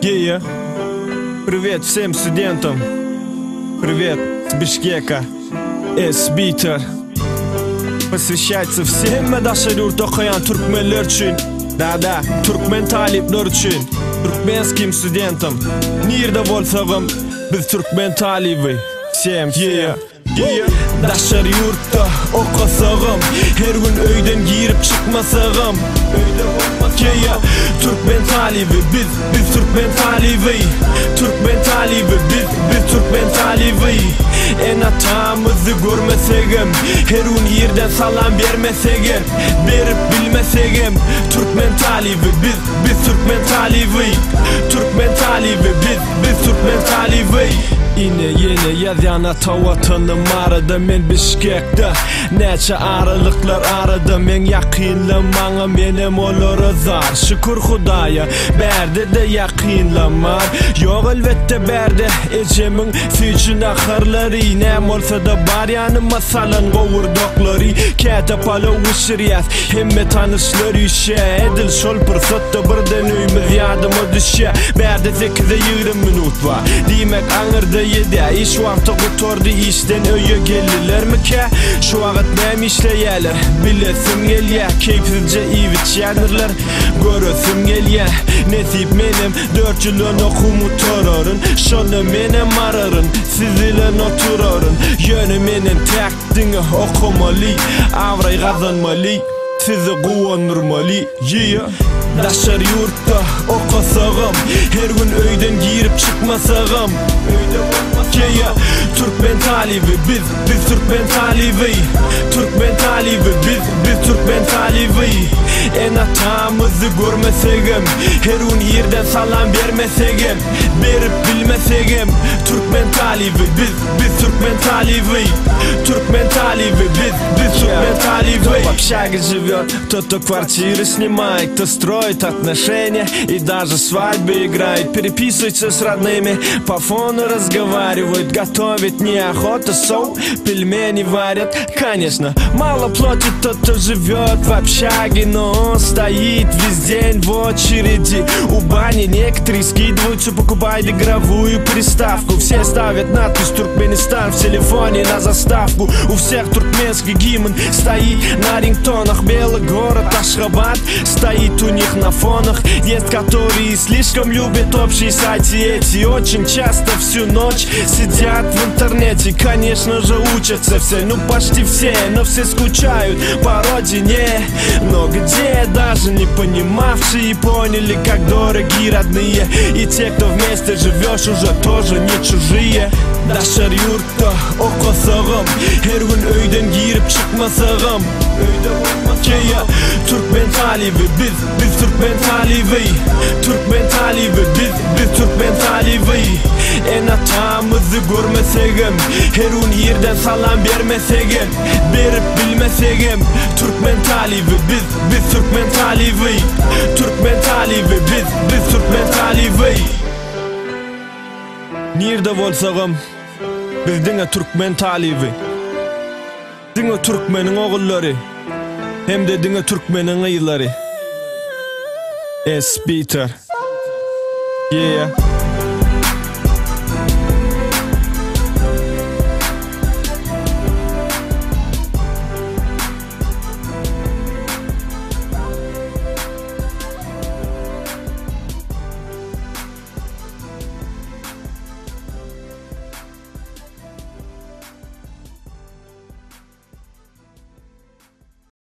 Yeah. Привет всем студентам. Привет с Бишкека. S-Beater. Посвящается всем медашар yurtta okuyan Türkmenler için. Да, Türkmen talipler için. Türkmenskim студентам. Nerede bolsağım biz Türkmen talibi. Всем. Yeah. Daşar yurtta okasağım, her gün öyden girip çıkmasağım. Yeah. Türkmen talibi biz Türkmen talibi. Türkmen talibi biz Türkmen talibi. En atamızı görmesegem, her gün yerden salam vermesegem, berip bilmesegem. Türkmen talibi biz Türkmen talibi. Türkmen talibi biz Türkmen talibi. Yine yazana vatanım arada men Bişkek'te. Neçe aralıklar arada men yakınlamağa menem olur zar. Şükür Hudaya berde de yakınlamar. Yok elbette berde ecemin fücün ahırları. Nem olsa da bar yanıma salan kovurdokları. Ketapala uşriyat hemme tanışlar işe. Edil şol fırsatta birden öyümüz yadıma düşe. Berde 8-20 minut var demek anırda yedi. İş vakti kutordu işten öye gelirler mi ke? Şu vakit nem işleyeler bilesim gelye. Keyfizce ivit yanırlar görösüm gelye. Nesip menem 4 yılın okumu tororun. Şonu menem ararın siz ile oturorun. Yönü menem tekdini okumalı, avray kazanmalı, sizi kuvandırmalı. Yeah. Daşar yurtta okasağım, her gün öyden girip çıkmasağım. Yeah. Türkmen talibi biz Türkmen talibi. Türkmen talibi biz Türkmen talibi. En atamızı görmesegem, her gün yerden salam vermesegem, berip bilmesegem. Türkmen talibi biz Türkmen talibi. Türkmen talibi biz Türkmen talibi. В общаге живет тот, кто квартиры снимает, кто строит отношения и даже свадьбы играет. Переписывается с родными, по фону разговаривают. Готовить неохота, соу, пельмени варят. Конечно, мало платит тот, кто живет в общаге, но он стоит весь день в очереди у бани. Некоторые скидываются, покупают игровую приставку. Все ставят надпись «Туркменистан» в телефоне на заставку. У всех туркменский гимн стоит на рингтонах. Белый город Ашхабад стоит у них на фонах. Есть которые слишком любят общие соцсети. Очень часто всю ночь сидят в интернете. Конечно же учатся все, ну почти все, но все скучают по родине. Но где даже не понимавшие поняли, как дороги родные. И те, кто вместе живешь, уже тоже не чужие. Daşar yurtta okasağım, her gün öyden girip çıkmasağım. Yeah. Türkmen talibi biz Türkmen talibi. Türkmen talibi biz Türkmen talibi. En atamızı görmesegem, her gün yerden salam vermesegem, berip bilmesegem. Türkmen talibi biz Türkmen talibi. Türkmen talibi biz Türkmen talibi. Nerede bolsağım biz dine Türkmen talibi. Dine Türkmenin oğulları, hem de dine Türkmenin ıyıları. S-Beater. Yeah.